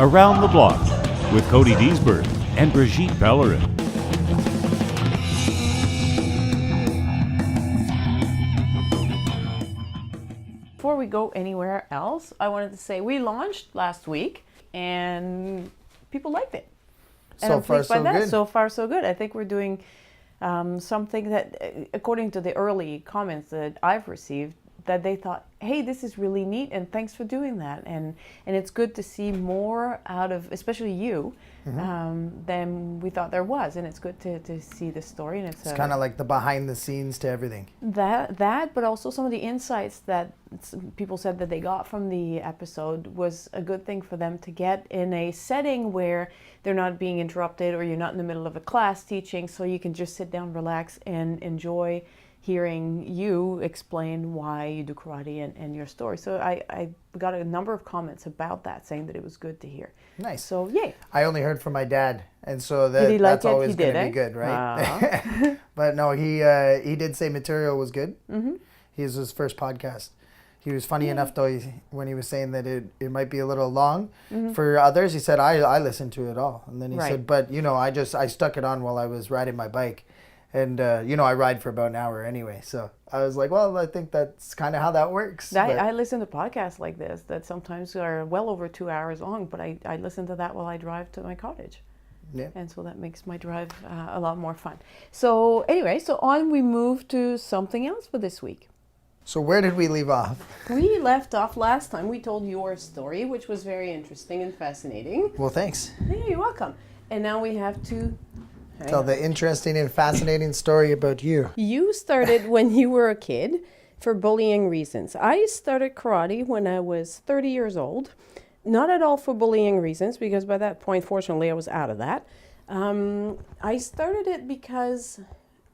Around the Block with Cody Diesbourg and Brigitte Pellerin. Before we go anywhere else, I wanted to say we launched last week and people liked it. And So far, so good. So far, so good. I think we're doing something that, according to the early comments that I've received, that they thought, hey, this is really neat, and thanks for doing that. And it's good to see more out of, especially you, than we thought there was. And it's good to see the story. And it's kind of like the behind the scenes to everything. That, but also some of the insights that people said that they got from the episode was a good thing for them to get in a setting where they're not being interrupted or you're not in the middle of a class teaching, so you can just sit down, relax, and enjoy hearing you explain why you do karate and your story. So I got a number of comments about that, saying that it was good to hear. Nice. So yay. I only heard from my dad, and so that's always going to be good, right? Uh-huh. But no, he did say material was good. Mm-hmm. His first podcast. He was funny enough though when he was saying that it might be a little long for others. He said I listened to it all, and then he said, but I stuck it on while I was riding my bike. And, I ride for about an hour anyway. So I was like, well, I think that's kind of how that works. I listen to podcasts like this that sometimes are well over 2 hours long, but I listen to that while I drive to my cottage. Yeah. And so that makes my drive a lot more fun. So anyway, on we move to something else for this week. So where did we leave off? We left off last time. We told your story, which was very interesting and fascinating. Well, thanks. Yeah, you're welcome. And now we have to... Tell the interesting and fascinating story about you. You started when you were a kid for bullying reasons. I started karate when I was 30 years old. Not at all for bullying reasons, because by that point, fortunately, I was out of that. I started it because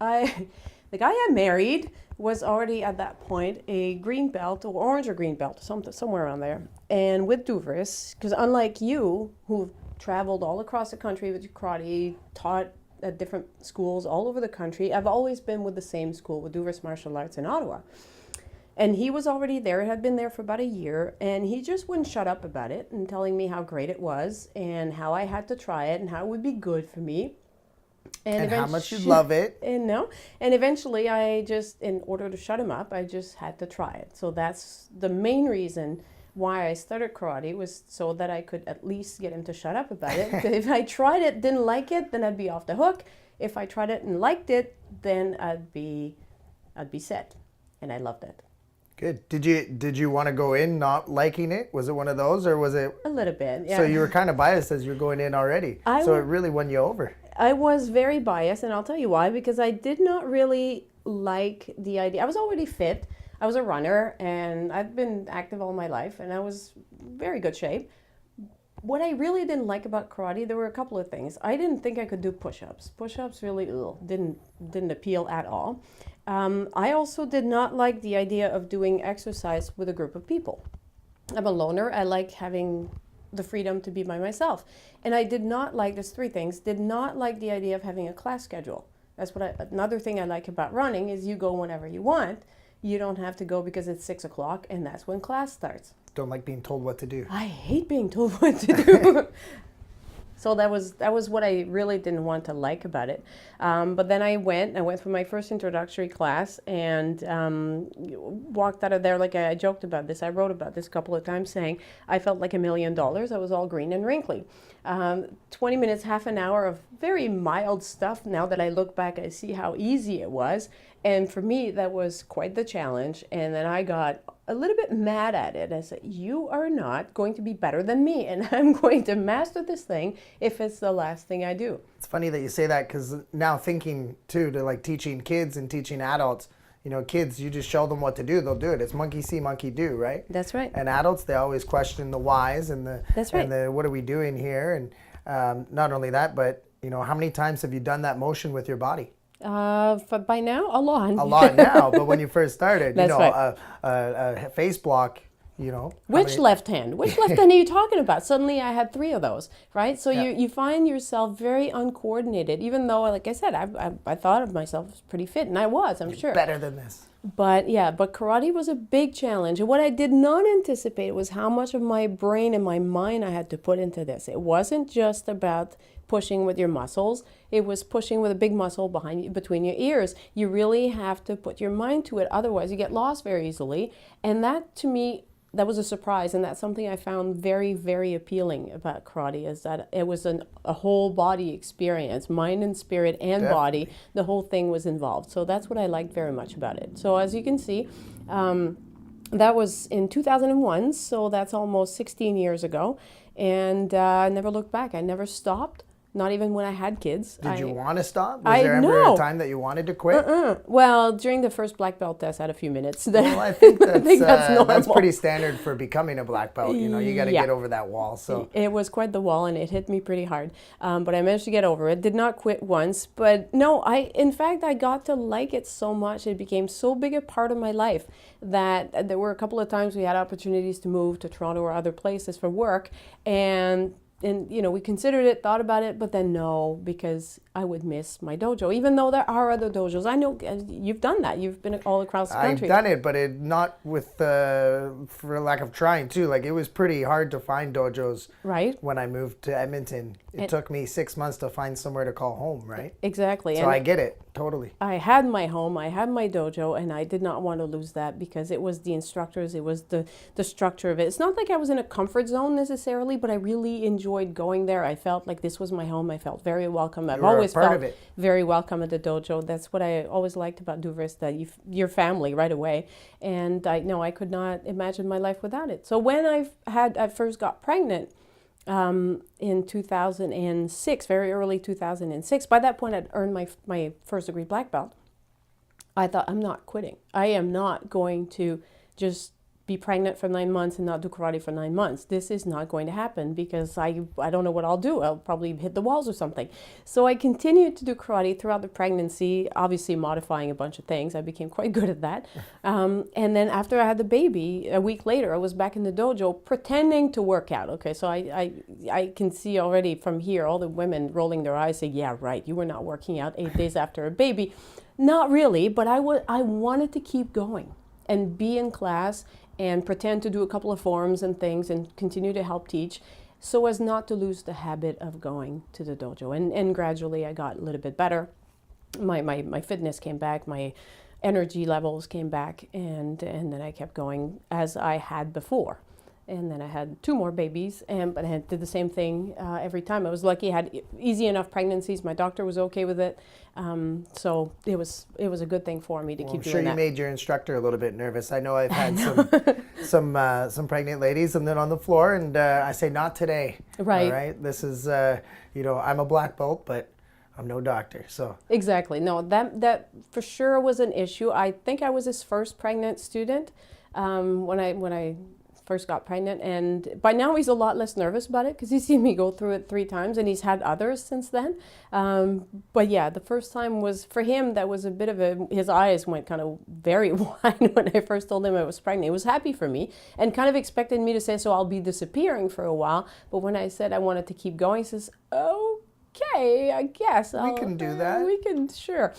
the guy I married was already at that point a green belt, or orange or green belt, somewhere around there. And with Duvers, because unlike you, who've traveled all across the country with karate, taught at different schools all over the country, I've always been with the same school, with Duvers Martial Arts in Ottawa. And he was already there, had been there for about a year, and he just wouldn't shut up about it and telling me how great it was and how I had to try it and how it would be good for me. And how much you'd love it. And eventually in order to shut him up, I just had to try it. So that's the main reason why I started karate, was so that I could at least get him to shut up about it. If I tried it, didn't like it, then I'd be off the hook. If I tried it and liked it, then I'd be set. And I loved it. Good. Did you want to go in not liking it? Was it one of those, or was it a little bit? Yeah. So you were kind of biased as you're going in already. It really won you over. I was very biased, and I'll tell you why. Because I did not really like the idea. I was already fit. I was a runner, and I've been active all my life, and I was very good shape. What I really didn't like about karate, there were a couple of things. I didn't think I could do push-ups. Push-ups really didn't appeal at all. I also did not like the idea of doing exercise with a group of people. I'm a loner. I like having the freedom to be by myself. And I did not like, there's three things, did not like the idea of having a class schedule. That's another thing I like about running is you go whenever you want. You don't have to go because it's 6 o'clock and that's when class starts. Don't like being told what to do. I hate being told what to do. So that was what I really didn't want to like about it. But then I went for my first introductory class and walked out of there like I joked about this. I wrote about this a couple of times saying I felt like $1 million. I was all green and wrinkly. 20 minutes, half an hour of very mild stuff. Now that I look back, I see how easy it was. And for me, that was quite the challenge. And then I got a little bit mad at it. I said, you are not going to be better than me. And I'm going to master this thing if it's the last thing I do. It's funny that you say that, because now thinking too, to like teaching kids and teaching adults, kids, you just show them what to do, they'll do it. It's monkey see, monkey do, right? That's right. And adults, they always question the whys and the what are we doing here? And not only that, but how many times have you done that motion with your body? By now, a lot. A lot now, but when you first started, That's right. A face block, Which left hand? Which left hand are you talking about? Suddenly I had 3 of those, right? So you find yourself very uncoordinated, even though, like I said, I thought of myself as pretty fit, and I was, I'm sure. Better than this. But yeah, but karate was a big challenge. And what I did not anticipate was how much of my brain and my mind I had to put into this. It wasn't just about pushing with your muscles. It was pushing with a big muscle behind you, between your ears. You really have to put your mind to it. Otherwise, you get lost very easily. And that, to me, that was a surprise, and that's something I found very, very appealing about karate, is that it was a whole body experience, mind and spirit and body. The whole thing was involved. So that's what I liked very much about it. So as you can see, that was in 2001, so that's almost 16 years ago. And I never looked back. I never stopped. Not even when I had kids. Did you want to stop? Was there ever a time that you wanted to quit? Well, during the first black belt test, I had a few minutes. Well, I think that's, that's pretty standard for becoming a black belt. You know, you got to get over that wall. So it was quite the wall, and it hit me pretty hard. But I managed to get over it. Did not quit once. But no, in fact, I got to like it so much. It became so big a part of my life that there were a couple of times we had opportunities to move to Toronto or other places for work. And you know, we considered it, thought about it, but then no, because I would miss my dojo, even though there are other dojos. I know you've done that. You've been all across the country. I've done it, but not with, for lack of trying too. Like, it was pretty hard to find dojos. Right. When I moved to Edmonton. It took me 6 months to find somewhere to call home, right? Exactly. So and I get it, totally. I had my home, I had my dojo, and I did not want to lose that because it was the instructors, it was the structure of it. It's not like I was in a comfort zone necessarily, but I really enjoyed going there. I felt like this was my home. I felt very welcome. I've always felt very welcome at the dojo. That's what I always liked about Duvers, that your family right away. And I could not imagine my life without it. So when I first got pregnant, in 2006, very early 2006. By that point, I'd earned my first degree black belt. I thought, I'm not quitting. I am not going to just be pregnant for 9 months and not do karate for 9 months. This is not going to happen because I don't know what I'll do. I'll probably hit the walls or something. So I continued to do karate throughout the pregnancy, obviously modifying a bunch of things. I became quite good at that. And then after I had the baby, a week later, I was back in the dojo pretending to work out. Okay, so I can see already from here all the women rolling their eyes saying, yeah, right, you were not working out 8 days after a baby. Not really, but I wanted to keep going and be in class and pretend to do a couple of forms and things and continue to help teach so as not to lose the habit of going to the dojo. And gradually I got a little bit better. My fitness came back, my energy levels came back, and then I kept going as I had before. And then I had 2 more babies, but I did the same thing every time. I was lucky; I had easy enough pregnancies. My doctor was okay with it, so it was a good thing for me to keep doing that. I'm sure you made your instructor a little bit nervous. I know I've had some pregnant ladies, and then on the floor, and I say, not today. Right. All right. This is I'm a black belt, but I'm no doctor. So exactly. No, that for sure was an issue. I think I was his first pregnant student when I first got pregnant, and by now he's a lot less nervous about it because he's seen me go through it 3 times, and he's had others since then. But yeah, the first time was, for him, that was a bit of his eyes went kind of very wide when I first told him I was pregnant. He was happy for me and kind of expected me to say, so I'll be disappearing for a while. But when I said I wanted to keep going, he says, okay, I guess we can do that. We can, sure.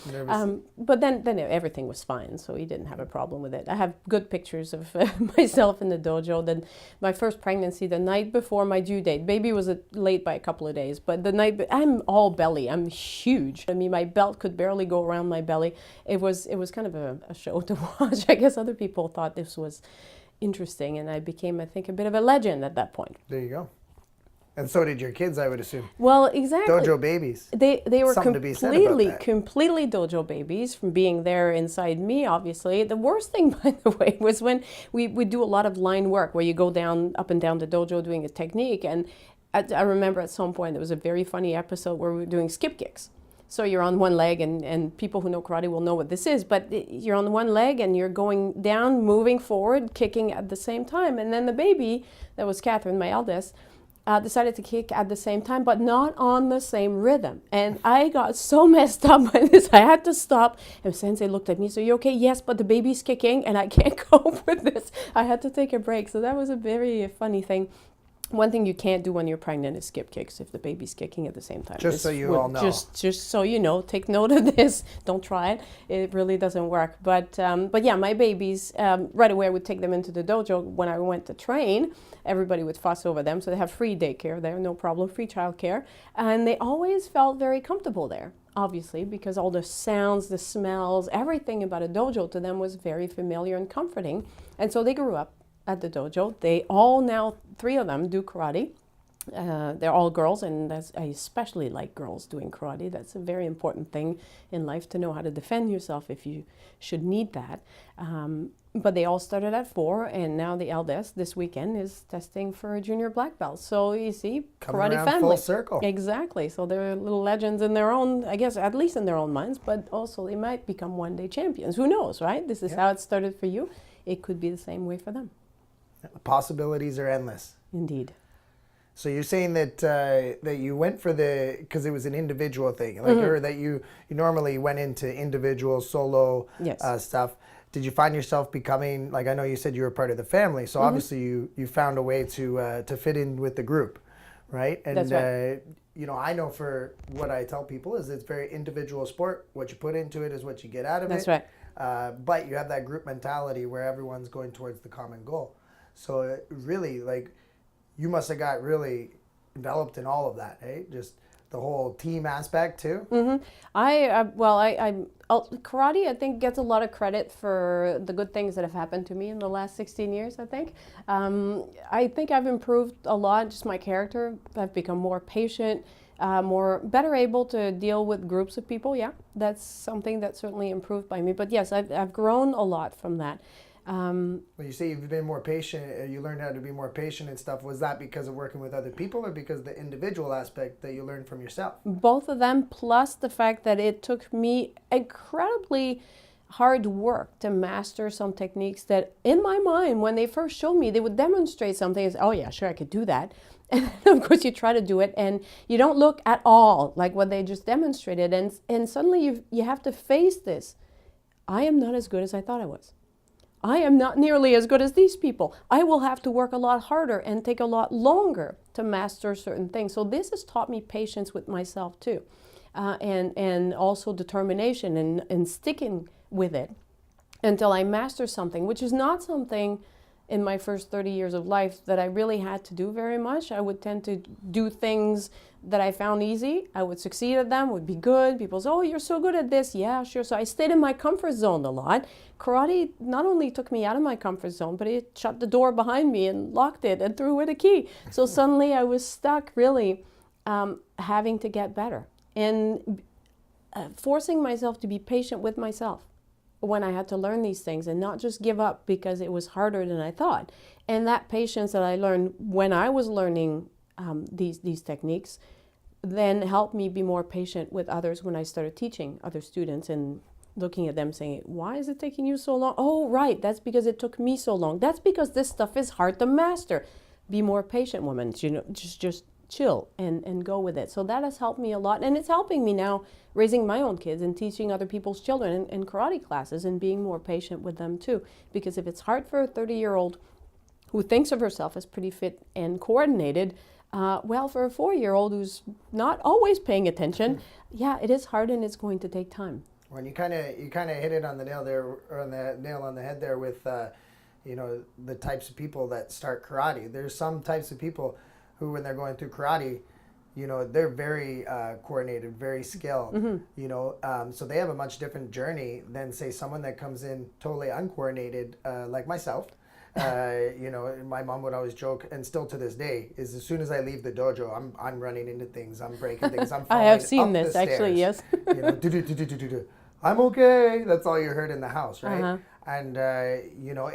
But then everything was fine, so he didn't have a problem with it. I have good pictures of myself in the dojo. Then my first pregnancy, the night before my due date, baby was late by a couple of days, but the night, I'm all belly. I'm huge. I mean, my belt could barely go around my belly. It was kind of a show to watch. I guess other people thought this was interesting, and I became, I think, a bit of a legend at that point. There you go. And so did your kids, I would assume. Well, exactly. Dojo babies. They were completely dojo babies from being there inside me, obviously. The worst thing, by the way, was when we do a lot of line work where you go up and down the dojo doing a technique. And I remember at some point there was a very funny episode where we were doing skip kicks. So you're on one leg, and people who know karate will know what this is, but you're on one leg and you're going down, moving forward, kicking at the same time. And then the baby, that was Catherine, my eldest, decided to kick at the same time, but not on the same rhythm. And I got so messed up by this, I had to stop. And Sensei looked at me, so you okay? Yes, but the baby's kicking and I can't cope with this. I had to take a break. So that was a very funny thing. One thing you can't do when you're pregnant is skip kicks if the baby's kicking at the same time. Just so you all know. Just so you know, take note of this. Don't try it. It really doesn't work. But yeah, my babies, right away I would take them into the dojo. When I went to train, everybody would fuss over them. So they have free daycare there, no problem, free childcare. And they always felt very comfortable there, obviously, because all the sounds, the smells, everything about a dojo to them was very familiar and comforting. And so they grew up at the dojo. They all now, 3 of them do karate. They're all girls, and I especially like girls doing karate. That's a very important thing in life, to know how to defend yourself if you should need that. But they all started at 4, and now the eldest this weekend is testing for a junior black belt. So you see, Coming karate around family. full circle. Exactly. So they're little legends in their own, I guess, at least in their own minds, but also they might become one-day champions. Who knows, right? This is how it started for you. It could be the same way for them. The possibilities are endless. Indeed. So you're saying that that you went for because it was an individual thing, like, or that you normally went into individual solo stuff. Did you find yourself becoming, like, I know you said you were part of the family, so obviously you found a way to fit in with the group, right? And That's right. you know, I know for what I tell people is it's very individual sport. What you put into it is what you get out of That's it. right. But you have that group mentality where everyone's going towards the common goal. So really, like, you must have got really enveloped in all of that, eh? Just the whole team aspect too. Karate, I think, gets a lot of credit for the good things that have happened to me in the last 16 years, I think. I think I've improved a lot, just my character. I've become more patient, better able to deal with groups of people. Yeah, that's something that certainly improved by me. But yes, I've grown a lot from that. When you say you've been more patient, you learned how to be more patient and stuff, was that because of working with other people or because the individual aspect that you learned from yourself? Both of them, plus the fact that it took me incredibly hard work to master some techniques that, in my mind, when they first showed me, they would demonstrate something as, oh yeah, sure, I could do that. And of course you try to do it and you don't look at all like what they just demonstrated. And suddenly you have to face this. I am not as good as I thought I was. I am not nearly as good as these people. I will have to work a lot harder and take a lot longer to master certain things. So this has taught me patience with myself too, and also determination and sticking with it until I master something, which is not something in my first 30 years of life that I really had to do very much. I would tend to do things that I found easy. I would succeed at them, would be good. People say, oh, you're so good at this. Yeah, sure. So I stayed in my comfort zone a lot. Karate not only took me out of my comfort zone, but it shut the door behind me and locked it and threw away the key. So suddenly I was stuck really having to get better and forcing myself to be patient with myself when I had to learn these things and not just give up because it was harder than I thought. And that patience that I learned when I was learning these techniques then helped me be more patient with others when I started teaching other students and looking at them saying, why is it taking you so long? Oh, right, that's because it took me so long. That's because this stuff is hard to master. Be more patient, woman. You know, just chill and go with it. So that has helped me a lot. And it's helping me now raising my own kids and teaching other people's children in karate classes and being more patient with them too. Because if it's hard for a 30-year-old who thinks of herself as pretty fit and coordinated, well, for a 4-year-old who's not always paying attention, yeah, it is hard and it's going to take time. When you kind of hit it on the nail there, or on the nail on the head there with, you know, the types of people that start karate. There's some types of people who, when they're going through karate, you know, they're very coordinated, very skilled, you know, so they have a much different journey than, say, someone that comes in totally uncoordinated, like myself. You know, my mom would always joke, and still to this day, is as soon as I leave the dojo, I'm running into things, I'm breaking things, I'm falling I have seen up this, the actually, stairs. yes. You know, do. I'm okay. That's all you heard in the house, right? And you know,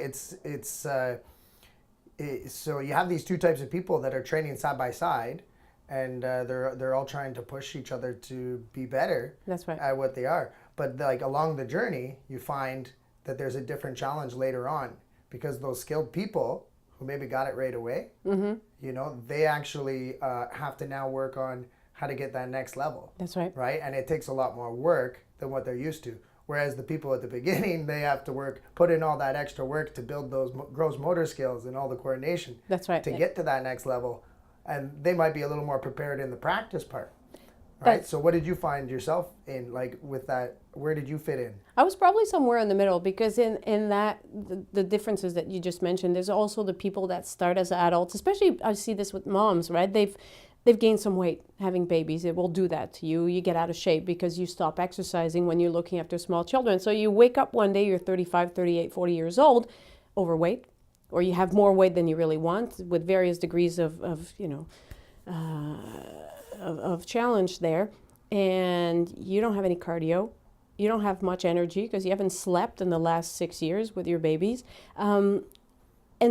so you have these two types of people that are training side by side, and they're all trying to push each other to be better. That's right. At what they are. But like along the journey, you find that there's a different challenge later on, because those skilled people who maybe got it right away, you know, they actually have to now work on how to get that next level. That's right. Right? And it takes a lot more work than what they're used to. Whereas the people at the beginning, they have to put in all that extra work to build those gross motor skills and all the coordination. That's right. To get to that next level. And they might be a little more prepared in the practice part. Right. So what did you find yourself in, like, with that? Where did you fit in? I was probably somewhere in the middle, because in that, the differences that you just mentioned, there's also the people that start as adults, especially I see this with moms, right? They've gained some weight having babies. It will do that to you. You get out of shape because you stop exercising when you're looking after small children. So you wake up one day, you're 35, 38, 40 years old, overweight, or you have more weight than you really want, with various degrees of challenge there, and you don't have any cardio. You don't have much energy because you haven't slept in the last 6 years with your babies. And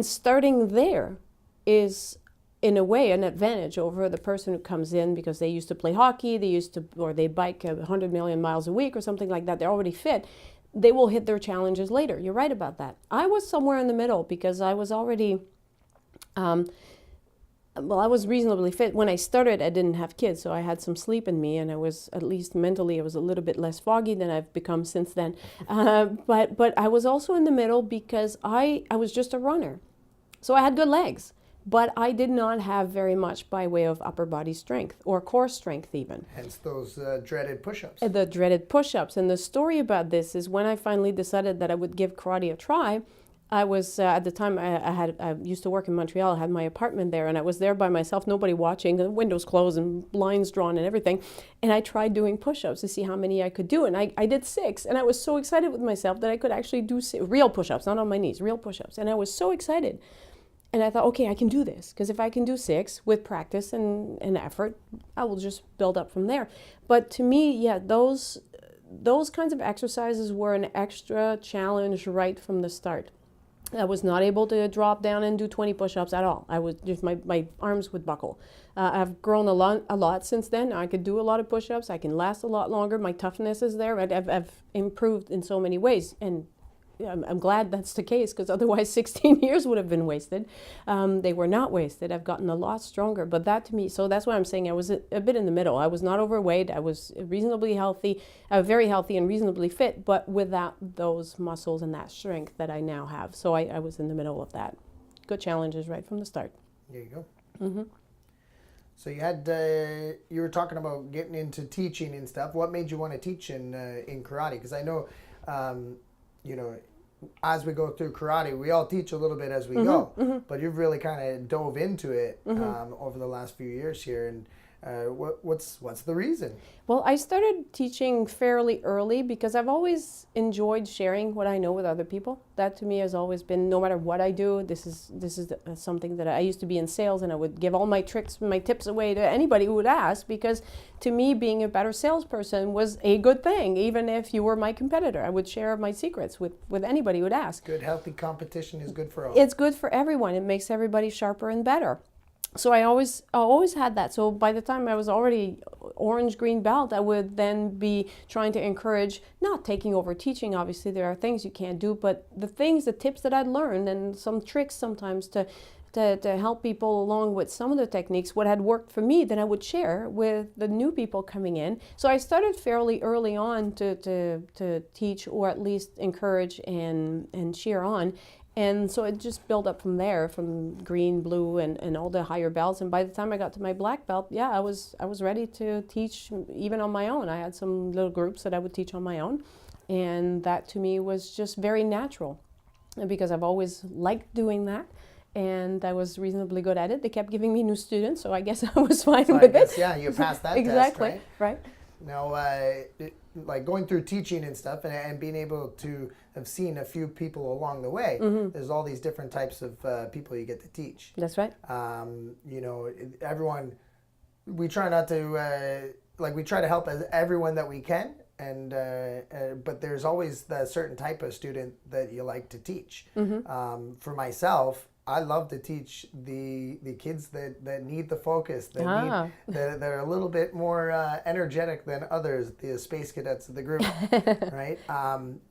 starting there is, in a way, an advantage over the person who comes in because they used to play hockey, or they bike 100 million miles a week or something like that. They're already fit. They will hit their challenges later. You're right about that. I was somewhere in the middle because I was already, I was reasonably fit. When I started, I didn't have kids, so I had some sleep in me, and I was, at least mentally, I was a little bit less foggy than I've become since then. But I was also in the middle because I was just a runner. So I had good legs. But I did not have very much by way of upper body strength or core strength even. Hence those dreaded push-ups. The dreaded push-ups. And the story about this is when I finally decided that I would give karate a try, I was, at the time, I used to work in Montreal. I had my apartment there, and I was there by myself, nobody watching, the windows closed and blinds drawn and everything. And I tried doing push-ups to see how many I could do. And I did 6. And I was so excited with myself that I could actually do real push-ups, not on my knees, real push-ups. And I was so excited. And I thought, okay, I can do this, because if I can do 6 with practice and effort, I will just build up from there. But to me, yeah, those kinds of exercises were an extra challenge right from the start. I was not able to drop down and do 20 push-ups at all. I was just, my arms would buckle. I've grown a lot since then. I could do a lot of push-ups. I can last a lot longer. My toughness is there. I've improved in so many ways, and I'm glad that's the case, because otherwise 16 years would have been wasted. They were not wasted. I've gotten a lot stronger. But that to me, so that's why I'm saying I was a bit in the middle. I was not overweight. I was reasonably healthy, very healthy and reasonably fit, but without those muscles and that strength that I now have. So I was in the middle of that. Good challenges right from the start. There you go. Mm-hmm. So you were talking about getting into teaching and stuff. What made you want to teach in karate? Because I know, as we go through karate, we all teach a little bit as we go, but you've really kind of dove into it over the last few years here. And what's the reason? Well, I started teaching fairly early because I've always enjoyed sharing what I know with other people. That to me has always been, no matter what I do, this is something that I used to be in sales, and I would give all my tricks, my tips away to anybody who would ask, because to me, being a better salesperson was a good thing. Even if you were my competitor, I would share my secrets with anybody who would ask. Good, healthy competition is good for all. It's good for everyone. It makes everybody sharper and better. So I always had that. So by the time I was already orange green belt, I would then be trying to encourage, not taking over teaching. Obviously, there are things you can't do, but the tips that I'd learned, and some tricks sometimes to help people along with some of the techniques, what had worked for me, then I would share with the new people coming in. So I started fairly early on to teach, or at least encourage and cheer on. And so it just built up from there, from green, blue, and all the higher belts. And by the time I got to my black belt, yeah, I was ready to teach even on my own. I had some little groups that I would teach on my own. And that to me was just very natural, because I've always liked doing that. And I was reasonably good at it. They kept giving me new students, so I guess I was fine with it. Yeah, you passed that exactly, test, right? Now, like going through teaching and stuff, and being able to have seen a few people along the way, there's all these different types of people you get to teach. That's right. Everyone, we try not to, we try to help everyone that we can, and but there's always the certain type of student that you like to teach. For myself, I love to teach the kids that need the focus, that that are a little bit more energetic than others, the space cadets of the group, right?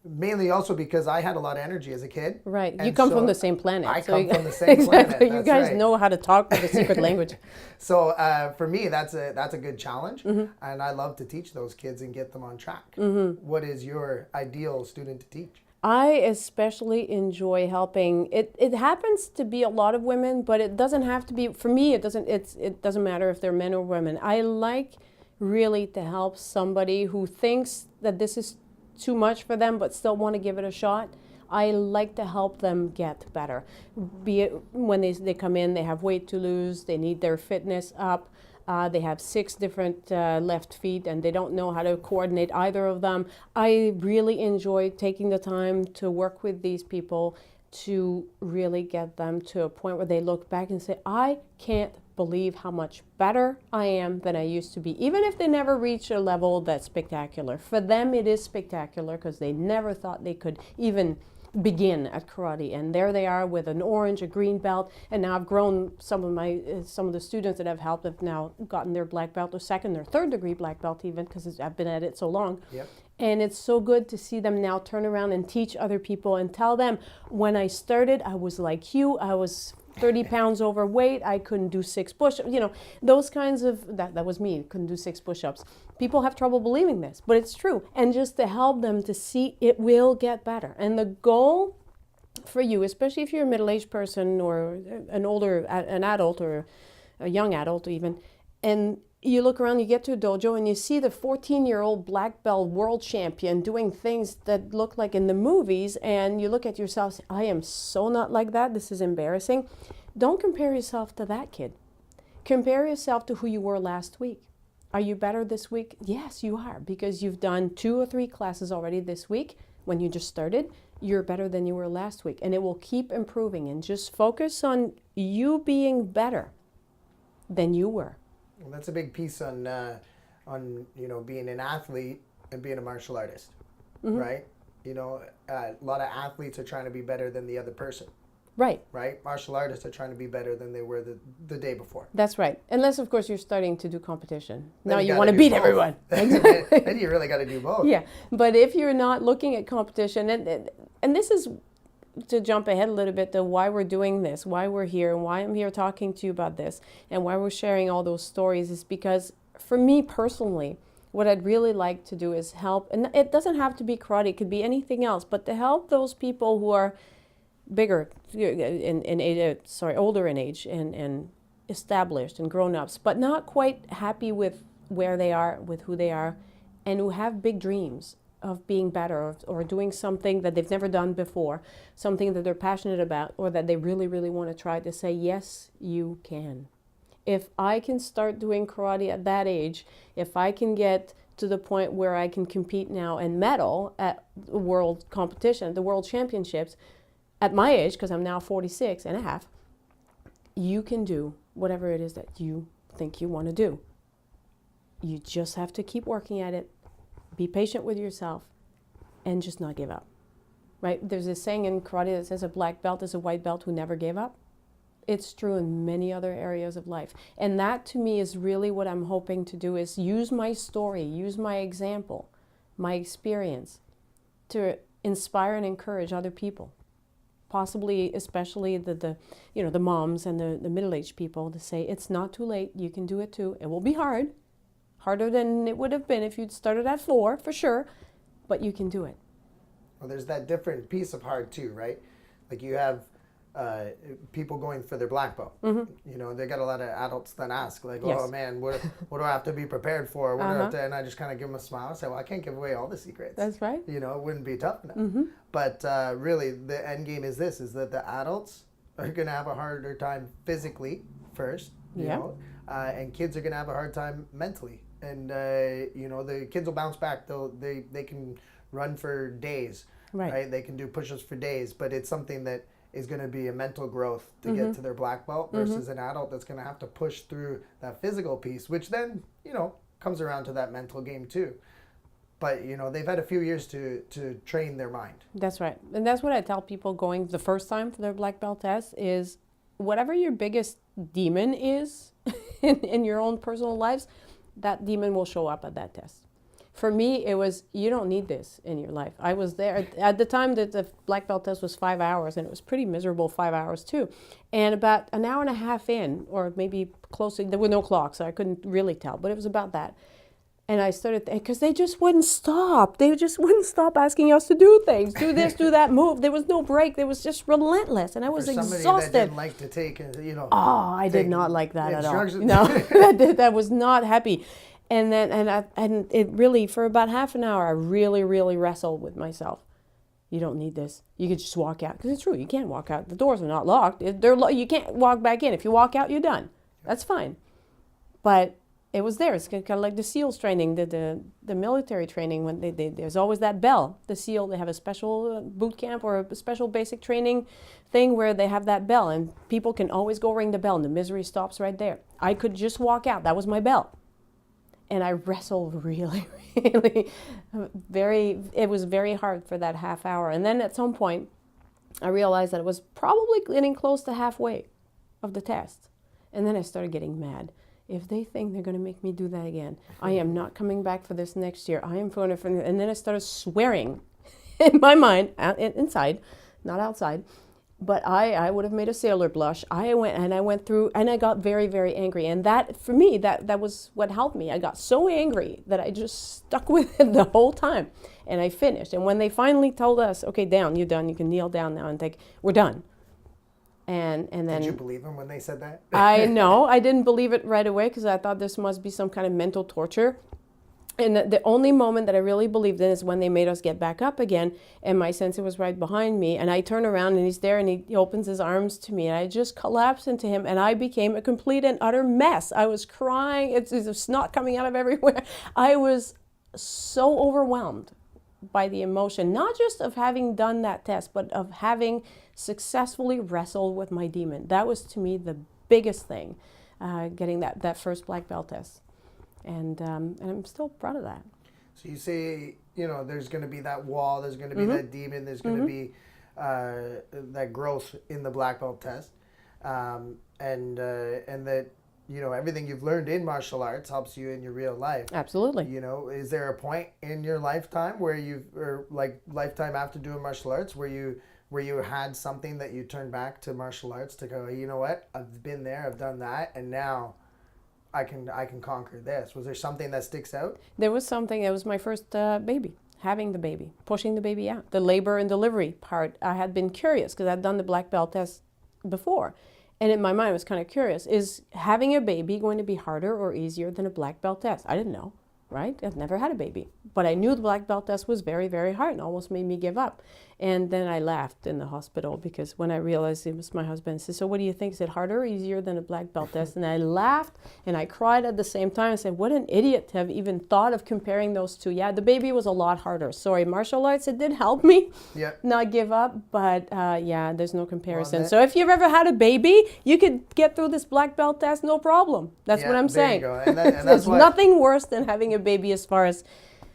Mainly also because I had a lot of energy as a kid. Right. You come from the same planet. I come from the same planet. Exactly. You guys right. know how to talk with the secret language. So for me, that's a good challenge, and I love to teach those kids and get them on track. What is your ideal student to teach? I especially enjoy helping. It happens to be a lot of women, but it doesn't have to be. For me, it doesn't matter if they're men or women. I like really to help somebody who thinks that this is too much for them, but still want to give it a shot. I like to help them get better. Be it when they come in, they have weight to lose, they need their fitness up. They have 6 different left feet and they don't know how to coordinate either of them. I really enjoy taking the time to work with these people to really get them to a point where they look back and say, I can't believe how much better I am than I used to be. Even if they never reach a level that's spectacular. For them it is spectacular because they never thought they could even begin at karate, and there they are with an orange, a green belt, and now I've grown some of the students that I've helped have now gotten their black belt or second or third degree black belt even because I've been at it so long. Yep. And it's so good to see them now turn around and teach other people and tell them, when I started I was like you, I was 30 pounds overweight, I couldn't do 6 push-ups, those kinds of, that was me, couldn't do 6 push-ups. People have trouble believing this, but it's true. And just to help them to see it will get better. And the goal for you, especially if you're a middle-aged person or an adult or a young adult even, and you look around, you get to a dojo and you see the 14-year-old black belt world champion doing things that look like in the movies, and you look at yourself, say, I am so not like that, this is embarrassing. Don't compare yourself to that kid. Compare yourself to who you were last week. Are you better this week? Yes, you are, because you've done 2 or 3 classes already this week. When you just started, you're better than you were last week, and it will keep improving. And just focus on you being better than you were. Well, that's a big piece on being an athlete and being a martial artist, right? A lot of athletes are trying to be better than the other person. Right. Right? Martial artists are trying to be better than they were the day before. That's right. Unless, of course, you're starting to do competition. Then now you want to beat both. everyone. Exactly. Then you really got to do both. Yeah. But if you're not looking at competition, and this is to jump ahead a little bit to why we're doing this, why we're here, and why I'm here talking to you about this, and why we're sharing all those stories is because, for me personally, what I'd really like to do is help, and it doesn't have to be karate, it could be anything else, but to help those people who are bigger in age, older in age and established and grown-ups, but not quite happy with where they are, with who they are, and who have big dreams of being better or doing something that they've never done before, something that they're passionate about or that they really, really want to try, to say, yes, you can. If I can start doing karate at that age, if I can get to the point where I can compete now and medal at the world competition, the world championships, at my age, because I'm now 46 and a half, you can do whatever it is that you think you want to do. You just have to keep working at it, be patient with yourself, and just not give up, right? There's this saying in karate that says a black belt is a white belt who never gave up. It's true in many other areas of life. And that, to me, is really what I'm hoping to do, is use my story, use my example, my experience to inspire and encourage other people. Possibly, especially the moms and the middle-aged people, to say, it's not too late, you can do it too. It will be hard, harder than it would have been if you'd started at 4, for sure, but you can do it. Well, there's that different piece of hard too, right? Like you have people going for their black belt. They got a lot of adults that ask, like, Yes. oh man, what do I have to be prepared for? What do I have to, and I just kind of give them a smile and say, well, I can't give away all the secrets. That's right. It wouldn't be tough enough. But really, the end game is this, is that the adults are going to have a harder time physically first, and kids are going to have a hard time mentally. And, the kids will bounce back. They can run for days, right? They can do push-ups for days, but it's something that is going to be a mental growth to get to their black belt versus an adult that's going to have to push through that physical piece, which then, comes around to that mental game too. But, they've had a few years to train their mind. That's right. And that's what I tell people going the first time for their black belt test is, whatever your biggest demon is in your own personal lives, that demon will show up at that test. For me, it was, you don't need this in your life. I was there at the time that the black belt test was 5 hours, and it was pretty miserable 5 hours too. And about an hour and a half in, or maybe closer, there were no clocks, so I couldn't really tell, but it was about that. And I started, because they just wouldn't stop. They just wouldn't stop asking us to do things, do this, do that, move. There was no break. There was just relentless, and I was exhausted. That didn't like to take, Oh, I did not like that at all. instructions. No, that was not happy. And then, and it really, for about half an hour, I really, really wrestled with myself. You don't need this. You could just walk out. Because it's true, you can't walk out. The doors are not locked. You can't walk back in. If you walk out, you're done. That's fine. But it was there. It's kind of like the SEALs training, the military training. When there's always that bell. The SEAL, they have a special boot camp or a special basic training thing where they have that bell. And people can always go ring the bell, and the misery stops right there. I could just walk out. That was my bell. And I wrestled really, really it was very hard for that half hour. And then at some point, I realized that it was probably getting close to halfway of the test. And then I started getting mad. If they think they're going to make me do that again, I am not coming back for this next year. I am going to, and then I started swearing in my mind, inside, not outside. But I would have made a sailor blush. I went through, and I got very, very angry. And that, for me, that was what helped me. I got so angry that I just stuck with it the whole time. And I finished. And when they finally told us, okay, down, you're done. You can kneel down now and think, we're done. And then... Did you believe them when they said that? I know. I didn't believe it right away because I thought this must be some kind of mental torture. And the only moment that I really believed in is when they made us get back up again, and my sensei was right behind me, and I turn around and he's there, and he opens his arms to me, and I just collapsed into him, and I became a complete and utter mess. I was crying. It's snot coming out of everywhere. I was so overwhelmed by the emotion, not just of having done that test, but of having successfully wrestled with my demon. That was, to me, the biggest thing, getting that first black belt test. And I'm still proud of that. So you say, there's going to be that wall, there's going to be that demon, there's going to be that growth in the black belt test, and that everything you've learned in martial arts helps you in your real life. Absolutely. Is there a point in your lifetime where lifetime after doing martial arts where you had something that you turned back to martial arts to go, you know what, I've been there, I've done that, and now I can conquer this? Was there something that sticks out? There was something. It was my first baby, having the baby, pushing the baby out. The labor and delivery part, I had been curious because I'd done the black belt test before. And in my mind, I was kind of curious, is having a baby going to be harder or easier than a black belt test? I didn't know, right? I'd never had a baby. But I knew the black belt test was very, very hard and almost made me give up. And then I laughed in the hospital because when I realized it was my husband, I said, so what do you think? Is it harder or easier than a black belt test? And I laughed and I cried at the same time. I said, what an idiot to have even thought of comparing those two. Yeah, the baby was a lot harder. Sorry, martial arts, it did help me not give up. But yeah, there's no comparison. So if you've ever had a baby, you could get through this black belt test, no problem. That's what I'm saying. There you go. And there's nothing worse than having a baby as far as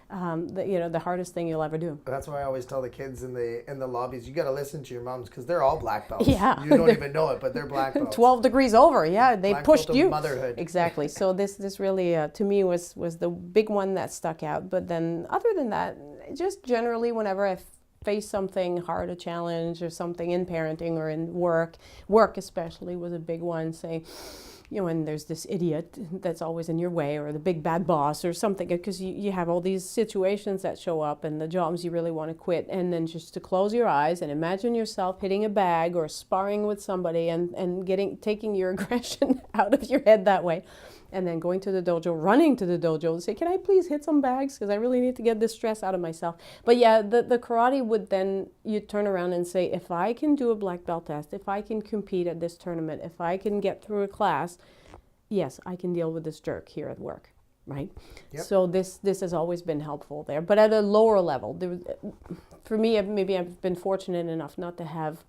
the hardest thing you'll ever do. That's why I always tell the kids in the lobbies, you got to listen to your moms because they're all black belts. Yeah. You don't even know it, but they're black belts. 12 degrees over. Yeah, they black pushed belt you. of motherhood. Exactly. So this really, to me, was the big one that stuck out. But then other than that, just generally whenever I face something hard, a challenge or something in parenting or in work especially was a big one, saying, when there's this idiot that's always in your way or the big bad boss or something, because you have all these situations that show up and the jobs you really want to quit, and then just to close your eyes and imagine yourself hitting a bag or sparring with somebody and taking your aggression out of your head that way, and then going to the dojo, running to the dojo and say, can I please hit some bags because I really need to get this stress out of myself. But yeah, the karate would then, you turn around and say, if I can do a black belt test, if I can compete at this tournament, if I can get through a class, yes, I can deal with this jerk here at work, right? Yep. So this has always been helpful there. But at a lower level, for me, maybe I've been fortunate enough not to have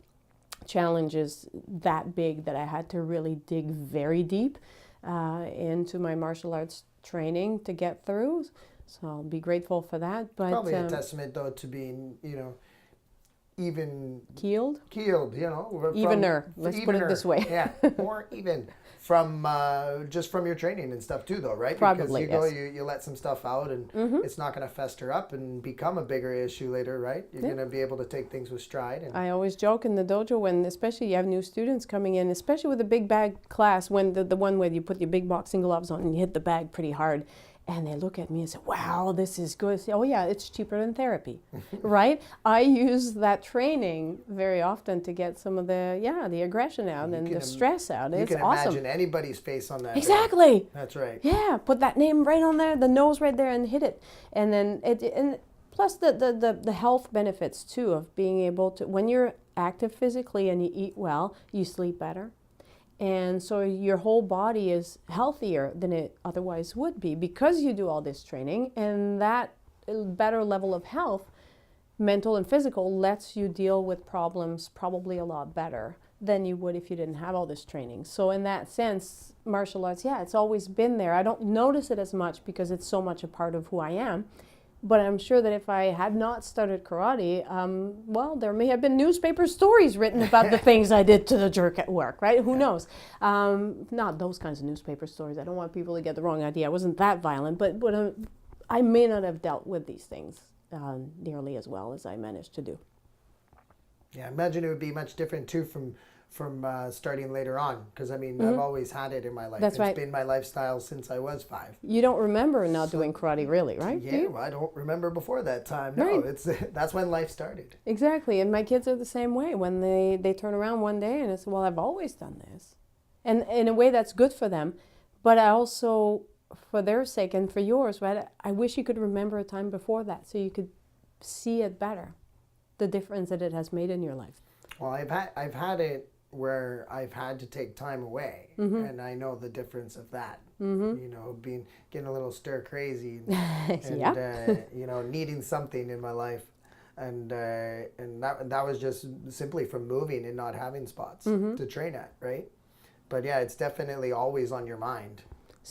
challenges that big that I had to really dig very deep into my martial arts training to get through. So I'll be grateful for that. But probably a testament, though, to being, keeled, Evener. Let's put it this way. Yeah, more even from just from your training and stuff too, though, right? Probably, because yes. you let some stuff out, and it's not going to fester up and become a bigger issue later, right? You're going to be able to take things with stride. And I always joke in the dojo when, especially you have new students coming in, especially with a big bag class, when the one where you put your big boxing gloves on and you hit the bag pretty hard. And they look at me and say, wow, this is good. I say, oh, yeah, it's cheaper than therapy, right? I use that training very often to get some of the aggression out and the stress out. It's awesome. You can awesome. imagine anybody's face on that. Exactly. Day. That's right. Yeah, put that name right on there, the nose right there, and hit it. And then, and plus the health benefits, too, of being able to, when you're active physically and you eat well, you sleep better. And so your whole body is healthier than it otherwise would be because you do all this training, and that better level of health, mental and physical, lets you deal with problems probably a lot better than you would if you didn't have all this training. So in that sense, martial arts, yeah, it's always been there. I don't notice it as much because it's so much a part of who I am. But I'm sure that if I had not started karate, well, there may have been newspaper stories written about the things I did to the jerk at work, right? Who knows? Not those kinds of newspaper stories. I don't want people to get the wrong idea. I wasn't that violent, but I may not have dealt with these things nearly as well as I managed to do. Yeah, I imagine it would be much different too from starting later on, because I mean I've always had it in my life. That's right. It's been my lifestyle since I was 5. You don't remember not doing karate, really, right? Yeah, well, I don't remember before that time. No, Right. that's when life started. Exactly, and my kids are the same way. When they turn around one day and it's, well, I've always done this, and in a way that's good for them, but I also, for their sake and for yours, right? I wish you could remember a time before that so you could see it better, the difference that it has made in your life. Well, I've had it where I've had to take time away, and I know the difference of that. You know, getting a little stir crazy, and Yeah. you know, needing something in my life, and that was just simply from moving and not having spots to train at, right? But yeah, it's definitely always on your mind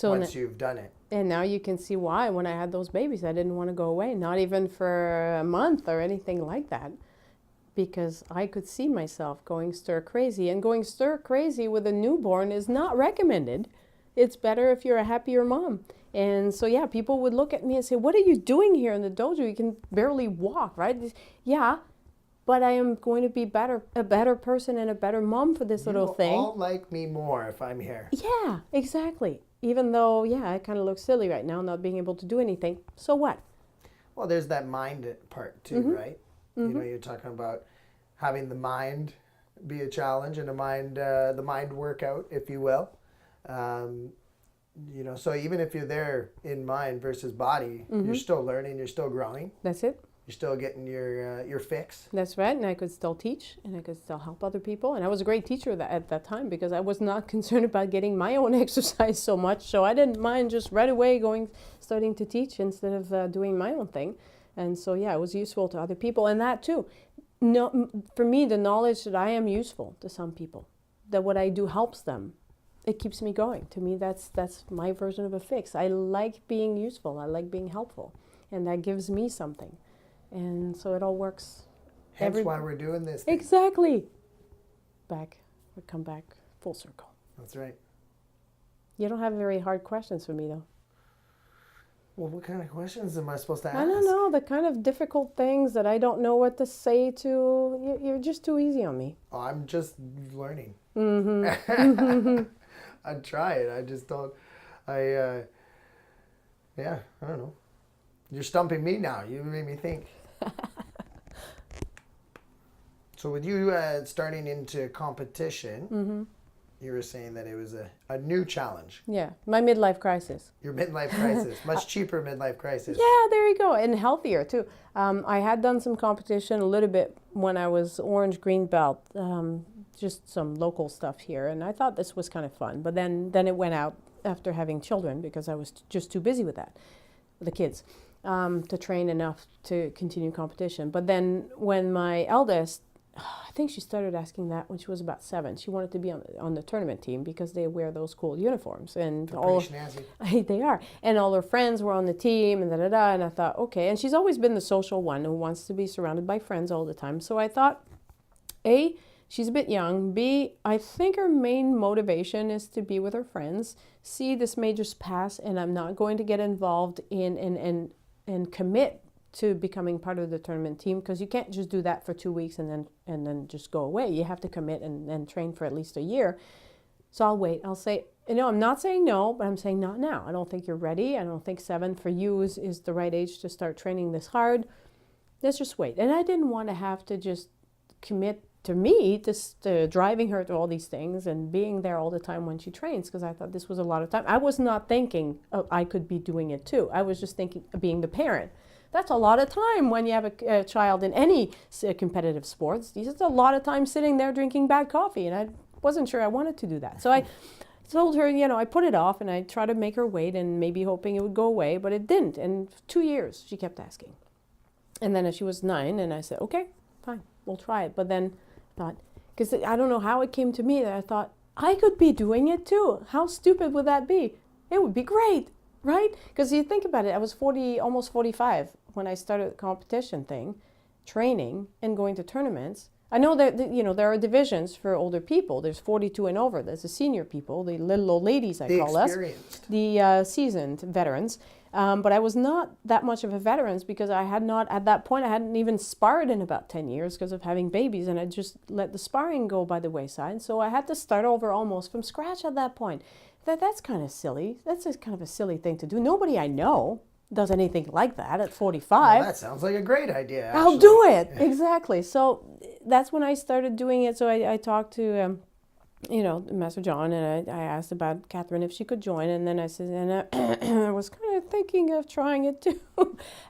once you've done it. And now you can see why when I had those babies, I didn't want to go away, not even for a month or anything like that. Because I could see myself going stir crazy, and going stir crazy with a newborn is not recommended. It's better if you're a happier mom. And so, yeah, people would look at me and say, what are you doing here in the dojo? You can barely walk, right? Yeah, but I am going to be a better person and a better mom for this little thing. You all like me more if I'm here. Yeah, exactly. Even though, yeah, I kind of look silly right now, not being able to do anything. So what? Well, there's that mind part too, right? You know, you're talking about having the mind be a challenge and the mind workout, if you will. You know, so even if you're there in mind versus body, you're still learning, you're still growing. That's it. You're still getting your fix. That's right, and I could still teach, and I could still help other people. And I was a great teacher at that time because I was not concerned about getting my own exercise so much. So I didn't mind just right away starting to teach instead of doing my own thing. And so, yeah, it was useful to other people. And that, too. No, for me, the knowledge that I am useful to some people, that what I do helps them, it keeps me going. To me, that's my version of a fix. I like being useful. I like being helpful. And that gives me something. And so it all works. Hence why we're doing this thing. Exactly. We come back full circle. That's right. You don't have very hard questions for me, though. Well, what kind of questions am I supposed to ask? I don't know, the kind of difficult things that I don't know what to say to. You're just too easy on me. Oh, I'm just learning. Mm-hmm. I'd try it. I just don't. Yeah, I don't know. You're stumping me now. You made me think. So with you starting into competition, you were saying that it was a new challenge. Yeah, my midlife crisis. Your midlife crisis. Much cheaper midlife crisis. Yeah, there you go. And healthier, too. I had done some competition a little bit when I was orange green belt, just some local stuff here. And I thought this was kind of fun. But then it went out after having children because I was just too busy with that, with the kids, to train enough to continue competition. But then when my eldest I think she started asking that when she was about 7. She wanted to be on the tournament team because they wear those cool uniforms, and They're all pretty snazzy. they are, and all her friends were on the team, and da da da. And I thought, okay, and she's always been the social one who wants to be surrounded by friends all the time. So I thought, A, she's a bit young. B, I think her main motivation is to be with her friends. C, this may just pass, and I'm not going to get involved in and commit to becoming part of the tournament team, because you can't just do that for 2 weeks and then just go away. You have to commit and train for at least a year. So I'll wait. I'll say, I'm not saying no, but I'm saying not now. I don't think you're ready. I don't think 7 for you is the right age to start training this hard. Let's just wait. And I didn't want to have to just commit to me, to driving her to all these things and being there all the time when she trains, because I thought this was a lot of time. I was not thinking, oh, I could be doing it too. I was just thinking of being the parent. That's a lot of time when you have a child in any competitive sports. It's a lot of time sitting there drinking bad coffee, and I wasn't sure I wanted to do that. So I told her, I put it off, and I tried to make her wait and maybe hoping it would go away, but it didn't. And 2 years she kept asking. And then she was 9, and I said, okay, fine, we'll try it. But then I thought, because I don't know how it came to me that I thought, I could be doing it too. How stupid would that be? It would be great, right? Because you think about it, I was 40, almost 45 when I started the competition thing, training and going to tournaments. I know that there are divisions for older people. There's 42 and over. There's the senior people, the little old ladies I call us, the seasoned veterans. But I was not that much of a veteran because I had not, at that point, I hadn't even sparred in about 10 years because of having babies, and I just let the sparring go by the wayside. So I had to start over almost from scratch at that point. That's kind of silly. That's just kind of a silly thing to do. Nobody I know does anything like that at 45. Well, that sounds like a great idea, actually. I'll do it. Exactly. So that's when I started doing it. So I talked to Master John, and I asked about Catherine if she could join, and then I said, and I was kind of thinking of trying it too.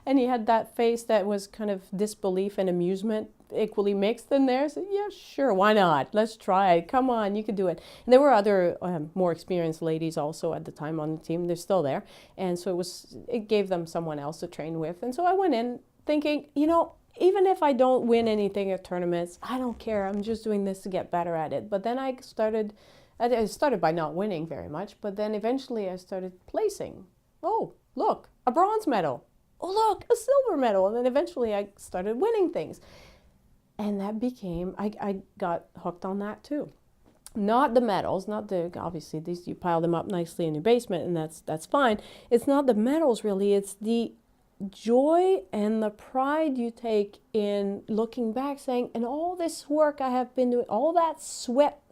And he had that face that was kind of disbelief and amusement equally mixed in there. I said, yeah, sure, why not? Let's try it. Come on, you could do it. And there were other more experienced ladies also at the time on the team. They're still there. And so it gave them someone else to train with. And so I went in thinking, even if I don't win anything at tournaments, I don't care. I'm just doing this to get better at it. But then I started by not winning very much, but then eventually I started placing. Oh, look, a bronze medal. Oh, look, a silver medal. And then eventually I started winning things. And that became, I got hooked on that too. Not the medals, obviously these, you pile them up nicely in your basement, and that's fine. It's not the medals really, it's the joy and the pride you take in looking back saying, and all this work I have been doing, all that sweat,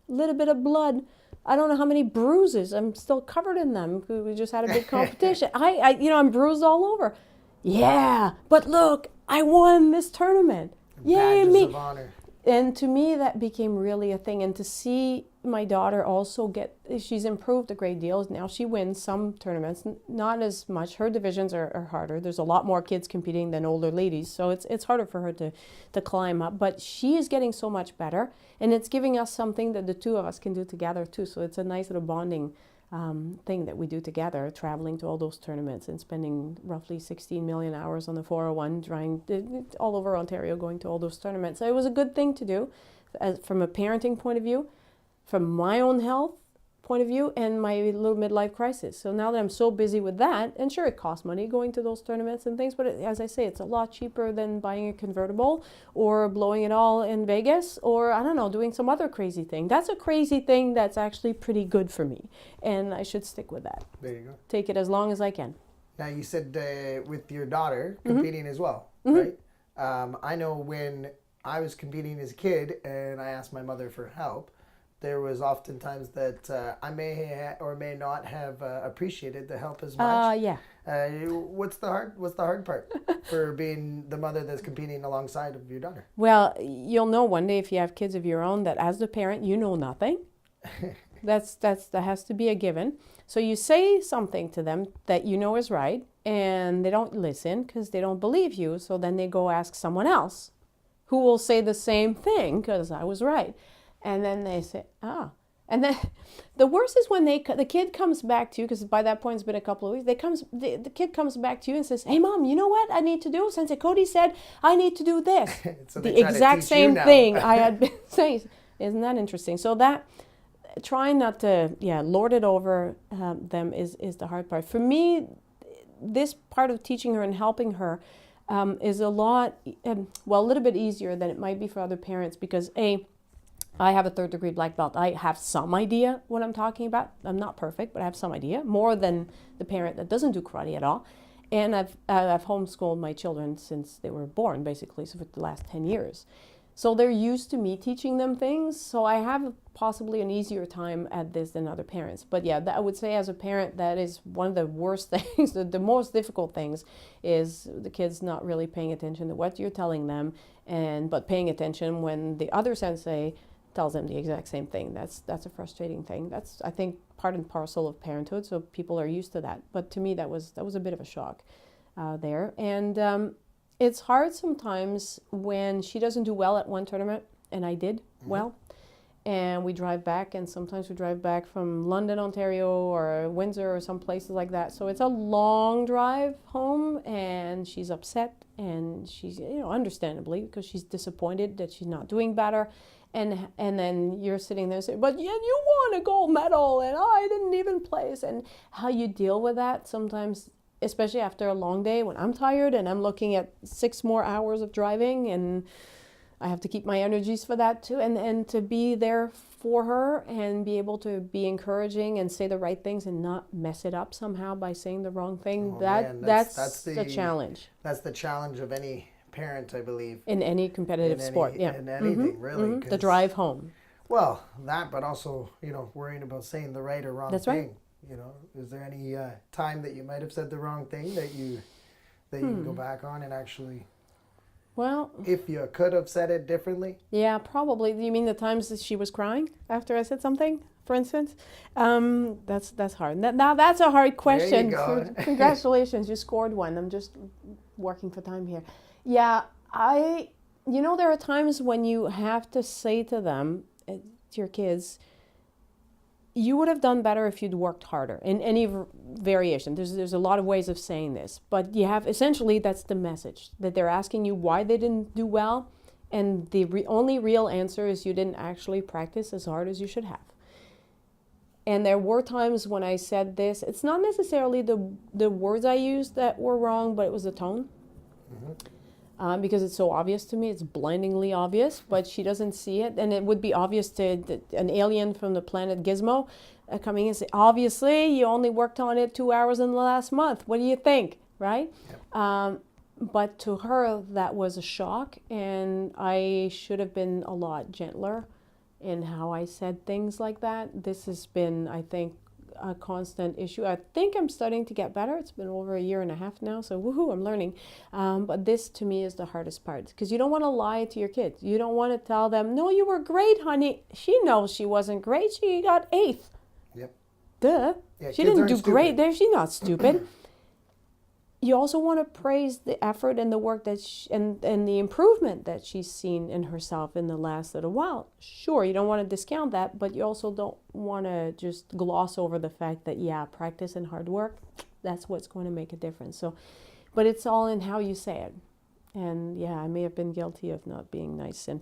a little bit of blood, I don't know how many bruises, I'm still covered in them. We just had a big competition. I'm bruised all over. Yeah, but look, I won this tournament. Yay, me. Of honor. And to me, that became really a thing. And to see my daughter also she's improved a great deal. Now she wins some tournaments, not as much. Her divisions are harder. There's a lot more kids competing than older ladies. So it's harder for her to climb up. But she is getting so much better. And it's giving us something that the two of us can do together too. So it's a nice little bonding thing that we do together, traveling to all those tournaments and spending roughly 16 million hours on the 401, trying all over Ontario, going to all those tournaments. So it was a good thing to do from a parenting point of view, from my own health point of view, and my little midlife crisis. So now that I'm so busy with that, and sure, it costs money going to those tournaments and things, but as I say, it's a lot cheaper than buying a convertible or blowing it all in Vegas, or I don't know, doing some other crazy thing. That's a crazy thing that's actually pretty good for me, and I should stick with that. There you go. Take it as long as I can. Now, you said with your daughter competing as well, right? I know when I was competing as a kid and I asked my mother for help, there was oftentimes that I may or may not have appreciated the help as much. Yeah. What's the hard part for being the mother that's competing alongside of your daughter? Well, you'll know one day if you have kids of your own that as the parent you know nothing. That has to be a given. So you say something to them that you know is right, and they don't listen because they don't believe you. So then they go ask someone else who will say the same thing because I was right. And then they say, And then the worst is when the kid comes back to you, because by that point it's been a couple of weeks. The kid comes back to you and says, "Hey, Mom, you know what I need to do? Sensei Cody said I need to do this." So they the try to exact teach same you now. thing I had been saying. Isn't that interesting? So that trying not to lord it over them is the hard part. For me, this part of teaching her and helping her is a lot, a little bit easier than it might be for other parents, because I have a 3rd degree black belt. I have some idea what I'm talking about. I'm not perfect, but I have some idea, more than the parent that doesn't do karate at all. And I've homeschooled my children since they were born, basically, so for the last 10 years. So they're used to me teaching them things, so I have possibly an easier time at this than other parents. But yeah, I would say as a parent, that is one of the worst things, the most difficult things, is the kids not really paying attention to what you're telling them, but paying attention when the other sensei tells them the exact same thing. That's a frustrating thing. That's, I think, part and parcel of parenthood, so people are used to that. But to me, that was a bit of a shock there. And it's hard sometimes when she doesn't do well at one tournament, and I did well, and we drive back, and sometimes we drive back from London, Ontario, or Windsor, or some places like that. So it's a long drive home, and she's upset, and she's, understandably, because she's disappointed that she's not doing better. And then you're sitting there saying, "But yeah, you won a gold medal, and I didn't even place." And how you deal with that sometimes, especially after a long day when I'm tired and I'm looking at 6 more hours of driving, and I have to keep my energies for that too, and to be there for her and be able to be encouraging and say the right things and not mess it up somehow by saying the wrong thing. That's the challenge. That's the challenge of any parent, I believe. In any competitive sport, yeah. In anything, really. The drive home. Well, that, but also, worrying about saying the right or wrong That's thing. Right. Is there any time that you might have said the wrong thing that you can go back on and actually, well, if you could have said it differently? Yeah, probably. You mean the times that she was crying after I said something, for instance? That's hard. Now that's a hard question. There you go. Congratulations, you scored one. I'm just working for time here. Yeah, there are times when you have to say to them, to your kids, you would have done better if you'd worked harder in any variation. There's a lot of ways of saying this, but you have, essentially, that's the message, that they're asking you why they didn't do well, and the only real answer is you didn't actually practice as hard as you should have. And there were times when I said this. It's not necessarily the words I used that were wrong, but it was the tone. Because it's so obvious to me. It's blindingly obvious, but she doesn't see it. And it would be obvious to an alien from the planet Gizmo coming in and say, "Obviously, you only worked on it 2 hours in the last month. What do you think?" Right? Yep. But to her, that was a shock, and I should have been a lot gentler in how I said things like that. This has been, I think, a constant issue. I think I'm starting to get better. It's been over 1.5 years now, so woohoo, I'm learning. But this, to me, is the hardest part, because you don't want to lie to your kids. You don't want to tell them, "No, you were great, honey." She knows she wasn't great. She got 8th. Yep. Duh. Yeah, she didn't do great there. She's not stupid. You also want to praise the effort and the work that and the improvement that she's seen in herself in the last little while. Sure, you don't want to discount that, but you also don't want to just gloss over the fact that, practice and hard work, that's what's going to make a difference. So, but it's all in how you say it. And I may have been guilty of not being nice and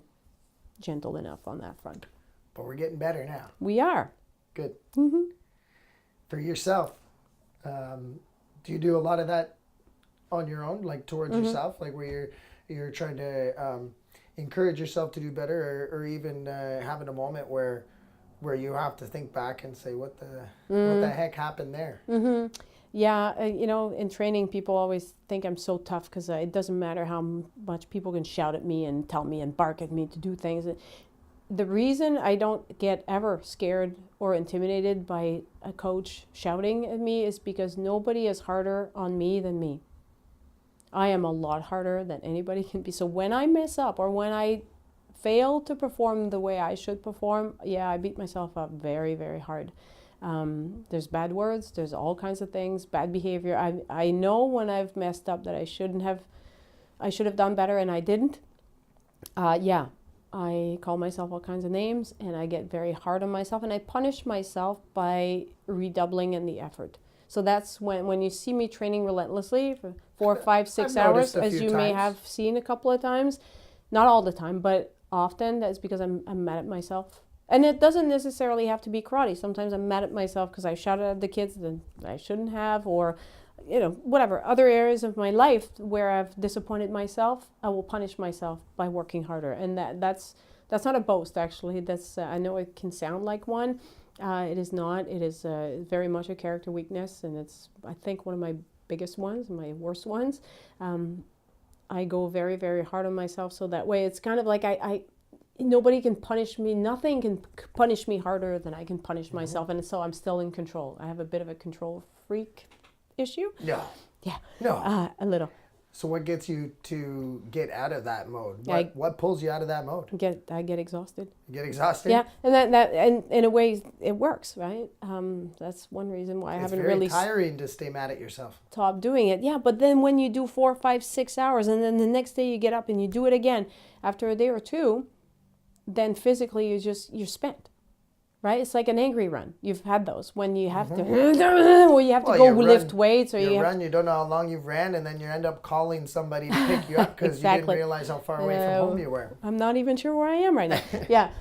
gentle enough on that front. But we're getting better now. We are. Good. For yourself, do you do a lot of that on your own, like towards yourself, like where you're trying to encourage yourself to do better, or even having a moment where you have to think back and say, what the heck happened there? Yeah, in training, people always think I'm so tough because it doesn't matter how much people can shout at me and tell me and bark at me to do things. The reason I don't get ever scared or intimidated by a coach shouting at me is because nobody is harder on me than me. I am a lot harder than anybody can be. So when I mess up or when I fail to perform the way I should perform, I beat myself up very, very hard. There's bad words, there's all kinds of things, bad behavior. I know when I've messed up that I should have done better and I didn't. I call myself all kinds of names, and I get very hard on myself, and I punish myself by redoubling in the effort. So that's when you see me training relentlessly for 4, 5, 6 I've hours, noticed a as few you may times. have seen a couple of times. Not all the time, but often. That's because I'm mad at myself. And it doesn't necessarily have to be karate. Sometimes I'm mad at myself because I shouted at the kids that I shouldn't have, or whatever. Other areas of my life where I've disappointed myself, I will punish myself by working harder. And that's not a boast, actually. That's I know it can sound like one. It is not. It is very much a character weakness, and it's, I think, one of my biggest ones, my worst ones. I go very, very hard on myself, so that way it's kind of like nobody can punish me. Nothing can punish me harder than I can punish myself, and so I'm still in control. I have a bit of a control freak issue. No. Yeah. No. A little. So what gets you to get out of that mode? I- What pulls you out of that mode? I get exhausted. You get exhausted? Yeah, and and in a way it works, right? That's one reason why I It's haven't very really tiring to stay mad at yourself. stopped doing it. Yeah, but then when you do 4, 5, 6 hours, and then the next day you get up and you do it again, after a day or two, then physically you're spent. Right? It's like an angry run. You've had those when you have to, or you have to Well, go you lift run- weights, or you have run, you don't know how long you've ran, and then you end up calling somebody to pick you up because you Exactly. didn't realize how far away from home you were. I'm not even sure where I am right now. Yeah.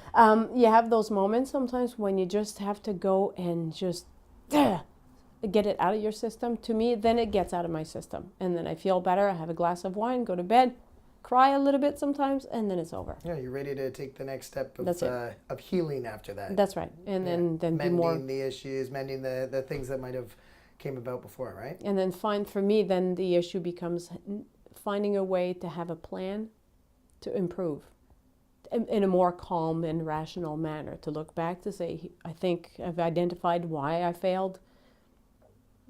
You have those moments sometimes when you just have to go and just get it out of your system. To me, then it gets out of my system. And then I feel better. I have a glass of wine, go to bed, cry a little bit sometimes, and then it's over. Yeah, you're ready to take the next step That's of healing after that. That's right. And then be mending more. the issues, mending the things that might have came about before, right? And then for me, then the issue becomes finding a way to have a plan to improve in a more calm and rational manner, to look back to say, I think I've identified why I failed.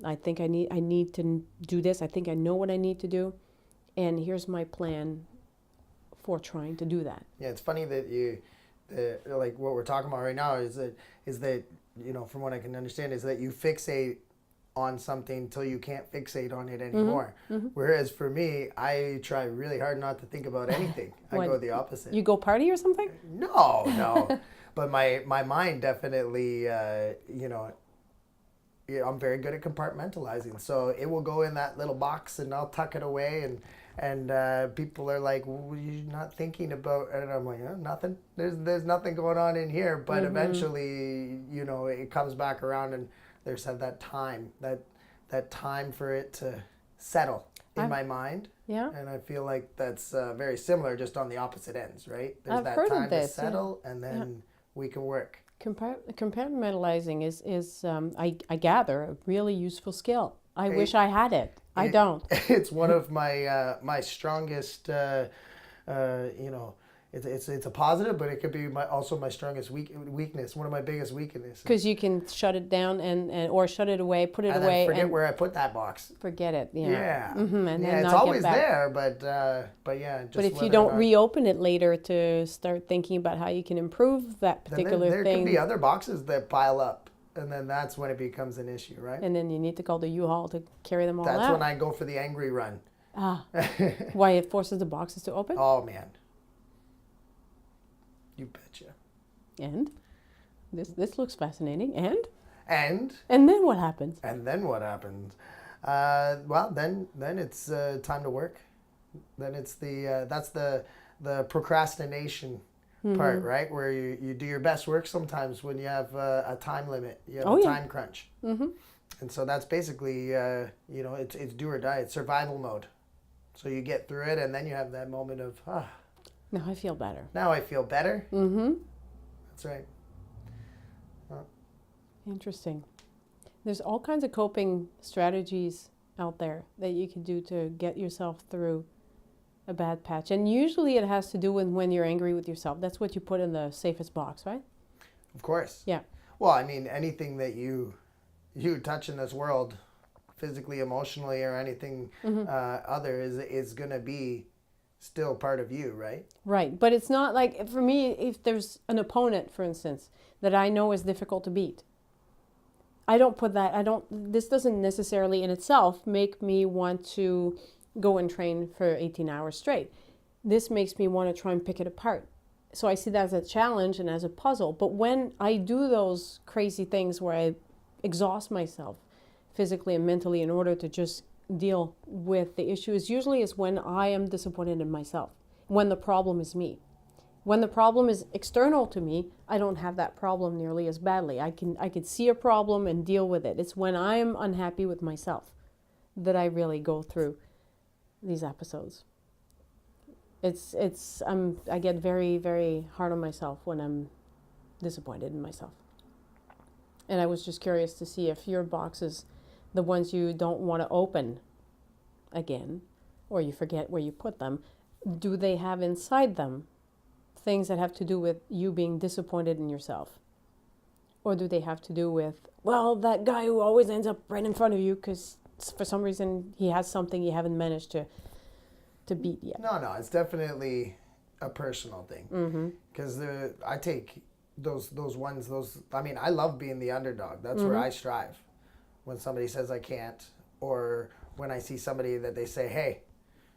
I think I need to do this. I think I know what I need to do. And here's my plan for trying to do that. Yeah, it's funny that like what we're talking about right now is that from what I can understand is that you fixate on something until you can't fixate on it anymore. Mm-hmm. Whereas for me, I try really hard not to think about anything. I What? go the opposite. You go party or something? No. But my mind definitely, I'm very good at compartmentalizing. So it will go in that little box and I'll tuck it away, and people are like, well, you're not thinking about, and I'm like, nothing. There's nothing going on in here. But eventually, it comes back around, and there's that time, that time for it to settle in my mind. Yeah. And I feel like that's very similar, just on the opposite ends, right? There's I've that heard of time this, to settle, and then we can work. Compartmentalizing is I gather, a really useful skill. I wish I had it. I don't. It's one of my my strongest. It's a positive, but it could be also my strongest weakness. One of my biggest weaknesses. Because you can shut it down and or shut it away, put it and away, then forget and where I put that box. forget it. Yeah. Yeah. Mm-hmm, and yeah, then it's not always get back. there, but yeah. Just But if you whether or don't not- reopen it later to start thinking about how you can improve that then particular there thing, could be other boxes that pile up, and then that's when it becomes an issue, right? and then you need to call the U-Haul to carry them all That's out. when I go for the angry run. Why it forces the boxes to open? Oh man. You betcha. And this looks fascinating. And And then what happens? then what happens? Well, then it's time to work. Then it's that's the procrastination part, right? Where you do your best work sometimes when you have a time limit, you have a time crunch. Mm-hmm. And so that's basically it's do or die. It's survival mode. So you get through it, and then you have that moment of Now I feel better. now I feel better. Mm-hmm. That's right. Interesting. There's all kinds of coping strategies out there that you can do to get yourself through a bad patch. And usually it has to do with when you're angry with yourself. That's what you put in the safest box, right? Of course. Yeah. Well, I mean, anything that you touch in this world, physically, emotionally, or anything other, is going to be still part of you, right? Right. But it's not like, for me, if there's an opponent, for instance, that I know is difficult to beat, this doesn't necessarily in itself make me want to go and train for 18 hours straight. This makes me want to try and pick it apart. so I see that as a challenge and as a puzzle. But when I do those crazy things where I exhaust myself physically and mentally in order to just deal with the issues, usually is when I am disappointed in myself, when the problem is me. When the problem is external to me, I don't have that problem nearly as badly. I can see a problem and deal with it. It's when I'm unhappy with myself that I really go through these episodes. I get very, very hard on myself when I'm disappointed in myself. And I was just curious to see if your boxes, the ones you don't want to open again, or you forget where you put them, do they have inside them things that have to do with you being disappointed in yourself? Or do they have to do with, well, that guy who always ends up right in front of you because for some reason he has something you haven't managed to beat yet? No, it's definitely a personal thing. Because I take those ones, I mean, I love being the underdog. That's where I strive. When somebody says I can't, or when I see somebody that they say, hey,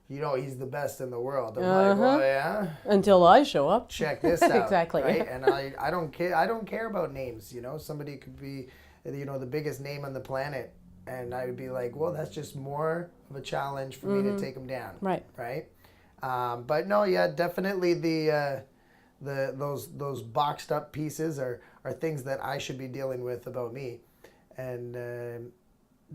you know, he's the best in the world. I'm like, well, yeah. Until I show up. Check this out. Exactly. Right? And I don't care about names. You know, somebody could be, you know, the biggest name on the planet, and I'd be like, well, that's just more of a challenge for me to take him down. Right. Right. But no, yeah, definitely those boxed up pieces are things that I should be dealing with about me, and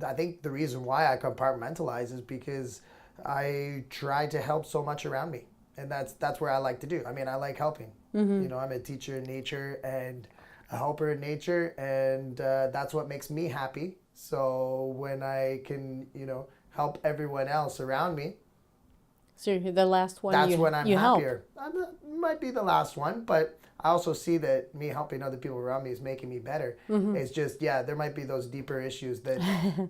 I think the reason why I compartmentalize is because I try to help so much around me, and that's where I like to do. I mean, I like helping. You know, I'm a teacher in nature and a helper in nature, and that's what makes me happy. So when I can, you know, help everyone else around me, so you're the last one. That's when I'm happier. Help. Might be the last one, but I also see that me helping other people around me is making me better. It's just, yeah, there might be those deeper issues that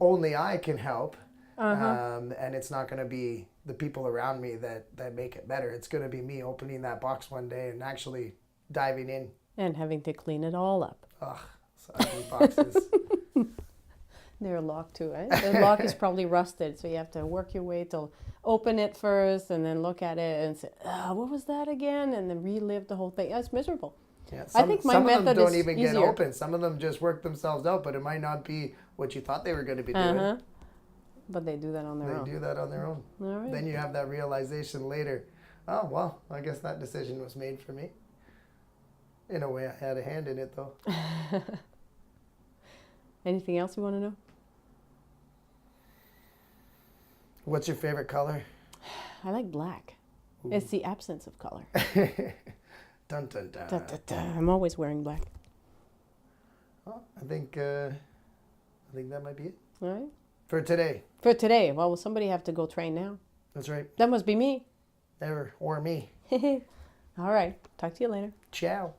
only I can help. And it's not going to be the people around me that make it better. It's going to be me opening that box one day and actually diving in. And having to clean it all up. Ugh, so ugly boxes. They're locked too, right? The lock is probably rusted, so you have to work your way to open it first and then look at it and say, what was that again? And then relive the whole thing. It's miserable. Yeah, I think my some method of them don't is even easier. get open. Some of them just work themselves out, but it might not be what you thought they were going to be doing. But they do that on their own. They do that on their own. All right. Then you have that realization later. Oh, well, I guess that decision was made for me. In a way, I had a hand in it, though. Anything else you want to know? What's your favorite color? I like black. Ooh. It's the absence of color. Dun, dun, dun. Da, da, da. I'm always wearing black. Well, I think that might be it. All right. For today. For today. Well, will somebody have to go train now? That's right. That must be me. Or me. All right. Talk to you later. Ciao.